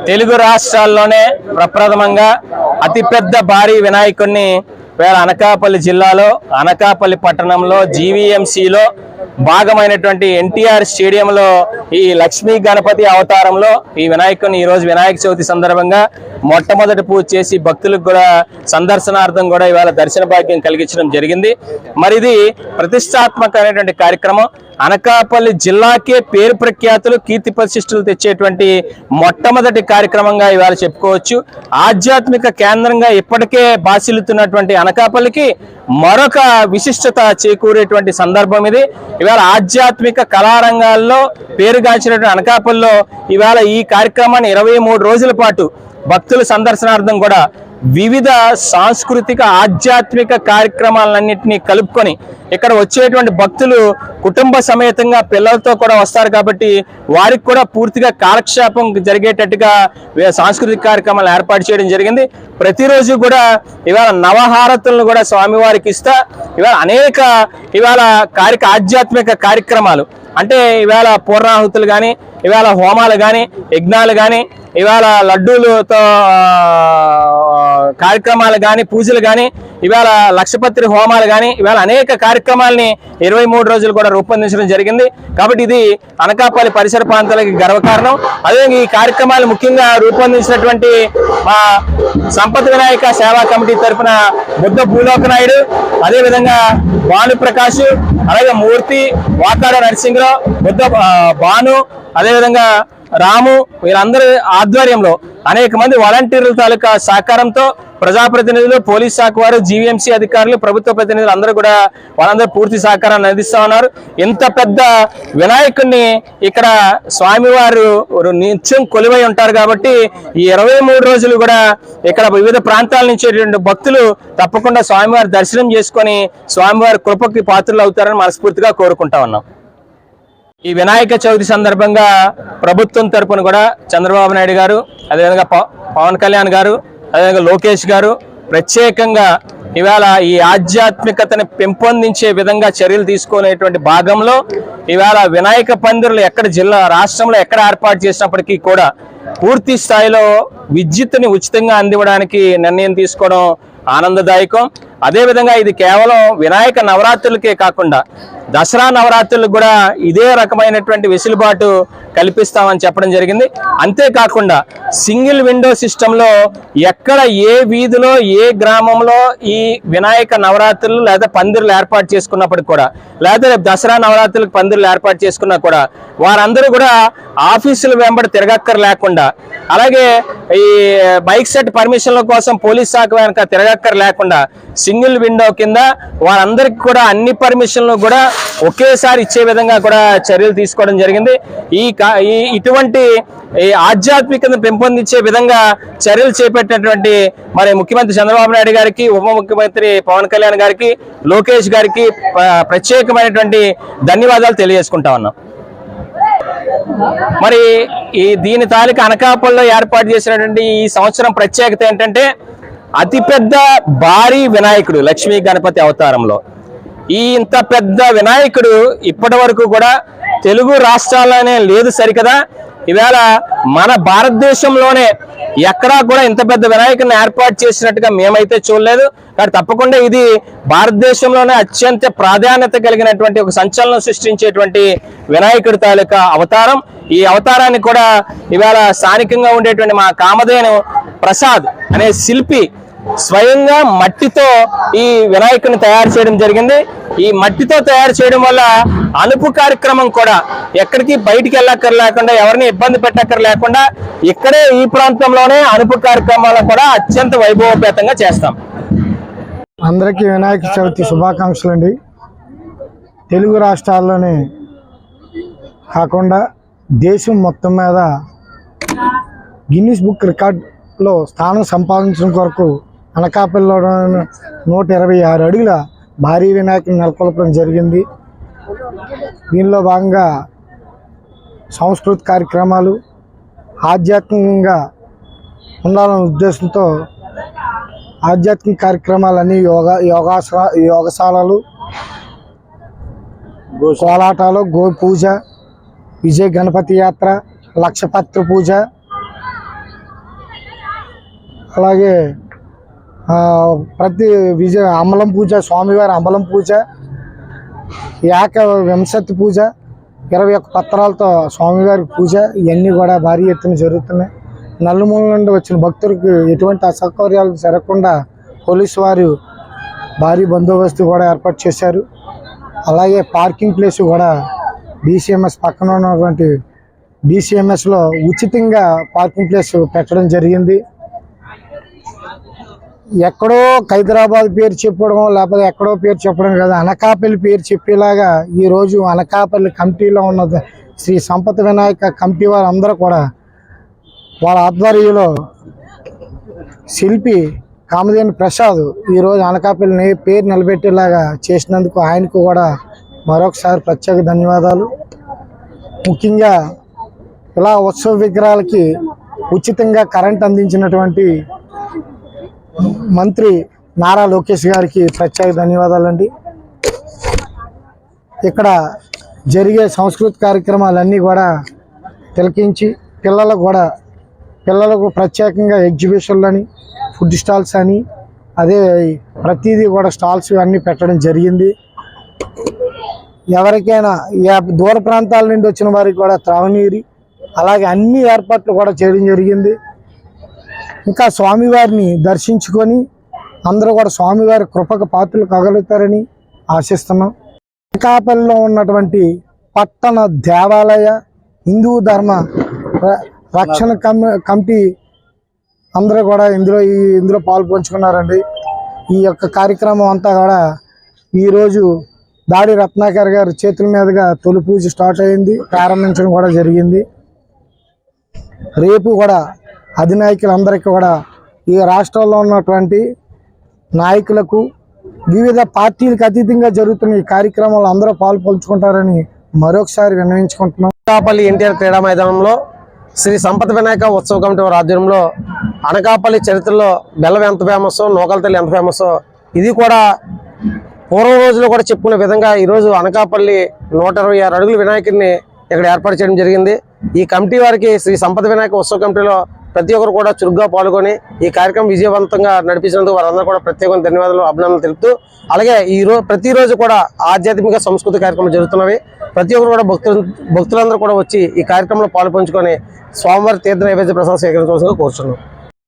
తెలుగు రాష్ట్రాల్లోనే ప్రప్రథమంగా అతిపెద్ద భారీ వినాయకుడిని అనకాపల్లి జిల్లాలో అనకాపల్లి పట్టణంలో జీవీఎంసీలో భాగమైనటువంటి ఎన్టీఆర్ స్టేడియంలో ఈ లక్ష్మీ గణపతి అవతారంలో ఈ వినాయకుడిని ఈ రోజు వినాయక చవితి సందర్భంగా మొట్టమొదటి పూజ చేసి భక్తులకు కూడా సందర్శనార్థం కూడా ఇవాళ దర్శన భాగ్యం కలిగించడం జరిగింది. మరి ఇది ప్రతిష్టాత్మకమైనటువంటి కార్యక్రమం. అనకాపల్లి జిల్లాకే పేరు ప్రఖ్యాతులు కీర్తి ప్రతిష్టలు తెచ్చేటువంటి మొట్టమొదటి కార్యక్రమంగా ఇవాళ చెప్పుకోవచ్చు. ఆధ్యాత్మిక కేంద్రంగా ఇప్పటికే బాసిల్లుతున్నటువంటి అనకాపల్లికి మరొక విశిష్టత చేకూరేటువంటి సందర్భం ఇది. ఇవాళ ఆధ్యాత్మిక కళారంగాల్లో పేరుగాంచినటువంటి అనకాపల్లిలో ఇవాళ ఈ కార్యక్రమాన్ని 23 రోజుల పాటు భక్తుల సందర్శనార్థం కూడా వివిధ సాంస్కృతిక ఆధ్యాత్మిక కార్యక్రమాలన్నింటినీ కలుపుకొని ఇక్కడ వచ్చేటువంటి భక్తులు కుటుంబ సమేతంగా పిల్లలతో కూడా వస్తారు కాబట్టి వారికి కూడా పూర్తిగా కాలక్షేపం జరిగేటట్టుగా సాంస్కృతిక కార్యక్రమాలు ఏర్పాటు చేయడం జరిగింది. ప్రతిరోజు కూడా ఇవాళ నవహారతులను కూడా స్వామివారికి ఇస్తా ఇవాళ అనేక ఆధ్యాత్మిక కార్యక్రమాలు అంటే ఇవాళ పూర్ణాహుతులు కానీ ఇవాళ హోమాలు కానీ యజ్ఞాలు కానీ ఇవాళ లడ్డూలతో కార్యక్రమాలు కానీ పూజలు కానీ ఇవాళ లక్షపత్రి హోమాలు కానీ ఇవాళ అనేక కార్యక్రమాలని 23 రోజులు కూడా రూపొందించడం జరిగింది. కాబట్టి ఇది అనకాపల్లి పరిసర ప్రాంతాలకి గర్వకారణం. అదేవిధంగా ఈ కార్యక్రమాలు ముఖ్యంగా రూపొందించినటువంటి మా సంపత్ వినాయక సేవా కమిటీ తరఫున బుద్ధ భూలోకనాయుడు, అదేవిధంగా భానుప్రకాష్, అలాగే మూర్తి, వాకాడ నరసింహరావు, బుద్ధ భాను, అదేవిధంగా రాము వీళ్ళందరి ఆధ్వర్యంలో అనేక మంది వాలంటీర్ల తాలూకా సహకారంతో ప్రజాప్రతినిధులు, పోలీస్ శాఖ వారు, జీవీఎంసీ అధికారులు, ప్రభుత్వ ప్రతినిధులు అందరూ కూడా వాళ్ళందరూ పూర్తి సహకారాన్ని అందిస్తా ఉన్నారు. ఇంత పెద్ద వినాయకుడిని ఇక్కడ స్వామివారు నిత్యం కొలువై ఉంటారు కాబట్టి ఈ 23 రోజులు కూడా ఇక్కడ వివిధ ప్రాంతాల నుంచి భక్తులు తప్పకుండా స్వామివారి దర్శనం చేసుకొని స్వామివారి కృపకి పాత్రలు అవుతారని మనస్ఫూర్తిగా కోరుకుంటా ఉన్నాం. ఈ వినాయక చవితి సందర్భంగా ప్రభుత్వం తరపున కూడా చంద్రబాబు నాయుడు గారు, అదేవిధంగా పవన్ కళ్యాణ్ గారు, అదేవిధంగా లోకేష్ గారు ప్రత్యేకంగా ఇవాళ ఈ ఆధ్యాత్మికతని పెంపొందించే విధంగా చర్యలు తీసుకునేటువంటి భాగంలో ఇవాళ వినాయక పందిరులు ఎక్కడ రాష్ట్రంలో ఎక్కడ ఏర్పాటు చేసినప్పటికీ కూడా పూర్తి స్థాయిలో విద్యుత్తుని ఉచితంగా అందివ్వడానికి నిర్ణయం తీసుకోవడం ఆనందదాయకం. అదేవిధంగా ఇది కేవలం వినాయక నవరాత్రులకే కాకుండా దసరా నవరాత్రులకు కూడా ఇదే రకమైనటువంటి వెసులుబాటు కల్పిస్తామని చెప్పడం జరిగింది. అంతేకాకుండా సింగిల్ విండో సిస్టంలో ఎక్కడ ఏ వీధిలో ఏ గ్రామంలో ఈ వినాయక నవరాత్రులు లేదా పందిర్లు ఏర్పాటు చేసుకున్నప్పటికి కూడా లేదా దసరా నవరాత్రులకు పందిర్లు ఏర్పాటు చేసుకున్నా కూడా వారందరూ కూడా ఆఫీసుల వెంబడి తిరగక్కర్ లేకుండా, అలాగే ఈ బైక్ సెట్ పర్మిషన్ల కోసం పోలీస్ శాఖ వెనక తిరగక్కర్ లేకుండా సింగిల్ విండో కింద వారందరికి కూడా అన్ని పర్మిషన్లు కూడా ఒకేసారి ఇచ్చే విధంగా కూడా చర్యలు తీసుకోవడం జరిగింది. ఇటువంటి ఆధ్యాత్మికతను పెంపొందించే విధంగా చర్యలు చేపట్టినటువంటి మరి ముఖ్యమంత్రి చంద్రబాబు నాయుడు గారికి, ఉప ముఖ్యమంత్రి పవన్ కళ్యాణ్ గారికి, లోకేష్ గారికి ప్రత్యేకమైనటువంటి ధన్యవాదాలు తెలియజేసుకుంటా ఉన్నాం. మరి దీని తాలూకా అనకాపల్లిలో ఏర్పాటు చేసినటువంటి ఈ సంవత్సరం ప్రత్యేకత ఏంటంటే అతిపెద్ద భారీ వినాయకుడు లక్ష్మీ గణపతి అవతారంలో ఇంత పెద్ద వినాయకుడు ఇప్పటి వరకు కూడా తెలుగు రాష్ట్రాల్లోనే లేదు సరికదా. ఇవాళ మన భారతదేశంలోనే ఎక్కడా కూడా ఇంత పెద్ద వినాయకుడిని ఏర్పాటు చేసినట్టుగా మేమైతే చూడలేదు. కానీ తప్పకుండా ఇది భారతదేశంలోనే అత్యంత ప్రాధాన్యత కలిగినటువంటి ఒక సంచలనం సృష్టించేటువంటి వినాయకుడి తాలూకా అవతారం. ఈ అవతారాన్ని కూడా ఇవాళ స్థానికంగా ఉండేటువంటి మా కామధేను ప్రసాద్ అనే శిల్పి స్వయంగా మట్టితో ఈ వినాయకుని తయారు చేయడం జరిగింది. ఈ మట్టితో తయారు చేయడం వల్ల అనుపు కార్యక్రమం కూడా ఎక్కడికి బయటికి వెళ్ళక్కర్లేకుండా, ఎవరిని ఇబ్బంది పెట్టక్కర్లేకుండా ఇక్కడే ఈ ప్రాంతంలోనే అనుపు కార్యక్రమాలను కూడా అత్యంత వైభవపేతంగా చేస్తాం. అందరికీ వినాయక చవితి శుభాకాంక్షలు అండి. తెలుగు రాష్ట్రాల్లోనే కాకుండా దేశం మొత్తం మీద గిన్నిస్ బుక్ రికార్డులో స్థానం సంపాదించడం కొరకు అనకాపల్లిలో 126 అడుగుల భారీ వినాయకుని నెలకొల్పడం జరిగింది. దీనిలో భాగంగా సాంస్కృతిక కార్యక్రమాలు, ఆధ్యాత్మికంగా ఉండాలనే ఉద్దేశంతో ఆధ్యాత్మిక కార్యక్రమాలన్నీ యోగశాలలు, కోలాటాలు, గో పూజ, విజయ గణపతి యాత్ర, లక్షపత్రి పూజ, అలాగే ప్రతి అమలం పూజ, స్వామివారి అమలం పూజ, వింశతి పూజ, 21 పత్రాలతో స్వామివారి పూజ, ఇవన్నీ కూడా భారీ ఎత్తున జరుగుతున్నాయి. నలుమూల నుండి వచ్చిన భక్తులకు ఎటువంటి అసౌకర్యాలు జరగకుండా పోలీసు వారు భారీ బందోబస్తు కూడా ఏర్పాటు చేశారు. అలాగే పార్కింగ్ ప్లేస్ కూడా డిసిఎంఎస్ పక్కన ఉన్నటువంటి డిసిఎంఎస్లో ఉచితంగా పార్కింగ్ ప్లేస్ పెట్టడం జరిగింది. ఎక్కడో హైదరాబాద్ పేరు చెప్పడం, లేకపోతే ఎక్కడో పేరు చెప్పడం కాదు, అనకాపల్లి పేరు చెప్పేలాగా ఈరోజు అనకాపల్లి కమిటీలో ఉన్న శ్రీ సంపత్ వినాయక కమిటీ వారందరూ కూడా వాళ్ళ ఆధ్వర్యంలో శిల్పి కామదేని ప్రసాద్ ఈరోజు అనకాపల్లిని పేరు నిలబెట్టేలాగా చేసినందుకు ఆయనకు కూడా మరొకసారి ప్రత్యేక ధన్యవాదాలు. ముఖ్యంగా ఇలా ఉత్సవ విగ్రహాలకి ఉచితంగా కరెంట్ అందించినటువంటి మంత్రి నారా లోకేష్ గారికి ప్రత్యేక ధన్యవాదాలండి. ఇక్కడ జరిగే సాంస్కృతిక కార్యక్రమాలన్నీ కూడా తిలకించి పిల్లలకు ప్రత్యేకంగా ఎగ్జిబిషన్లు అని, ఫుడ్ స్టాల్స్ అని, అదే ప్రతిదీ కూడా స్టాల్స్ అన్నీ పెట్టడం జరిగింది. ఎవరికైనా దూర ప్రాంతాల నుండి వచ్చిన వారికి కూడా త్రాగునీరు, అలాగే అన్ని ఏర్పాట్లు కూడా చేయడం జరిగింది. ఇంకా స్వామివారిని దర్శించుకొని అందరూ కూడా స్వామివారి కృపకు పాత్రలు కాగలుగుతారని ఆశిస్తున్నాం. అనకాపల్లిలో ఉన్నటువంటి పట్టణ దేవాలయ హిందూ ధర్మ రక్షణ కమిటీ అందరూ కూడా ఇందులో పాల్పంచుకున్నారండి. ఈ యొక్క కార్యక్రమం అంతా కూడా ఈరోజు దాడి రత్నాకర్ గారి చేతుల మీదుగా తొలి పూజ స్టార్ట్ అయింది, ప్రారంభించడం కూడా జరిగింది. రేపు కూడా అధినాయకులందరికీ కూడా ఈ రాష్ట్రంలో ఉన్నటువంటి నాయకులకు, వివిధ పార్టీలకు అతీతంగా జరుగుతున్న ఈ కార్యక్రమాలు అందరూ పాల్పంచుకుంటారని మరొకసారి విన్నవించుకుంటున్నాం. అనకాపల్లి ఎన్టీఆర్ క్రీడా మైదానంలో శ్రీ సంపత్ వినాయక ఉత్సవ కమిటీ వారి ఆధ్వర్యంలో అనకాపల్లి చరిత్రలో బెల్లం ఎంత ఫేమస్, నూకల తల్లి ఎంత ఫేమస్, ఇది కూడా పూర్వం రోజుల్లో కూడా చెప్పుకునే విధంగా ఈరోజు అనకాపల్లి 126 అడుగుల వినాయకుడిని ఇక్కడ ఏర్పాటు చేయడం జరిగింది. ఈ కమిటీ వారికి శ్రీ సంపత్ వినాయక ఉత్సవ కమిటీలో ప్రతి ఒక్కరు కూడా చురుగ్గా పాల్గొని ఈ కార్యక్రమం విజయవంతంగా నడిపించినందుకు వారందరూ కూడా ప్రత్యేకమైన ధన్యవాదాలు, అభినందనలు తెలుపుతూ, అలాగే ప్రతిరోజు కూడా ఆధ్యాత్మిక సంస్కృతి కార్యక్రమాలు జరుగుతున్నవి. ప్రతి ఒక్కరు కూడా భక్తులందరూ కూడా వచ్చి ఈ కార్యక్రమంలో పాల్పంచుకొని స్వామివారి తీర్థ నైవేద్య ప్రసాదం స్వీకరించవలసిందిగా కోరుతున్నాం.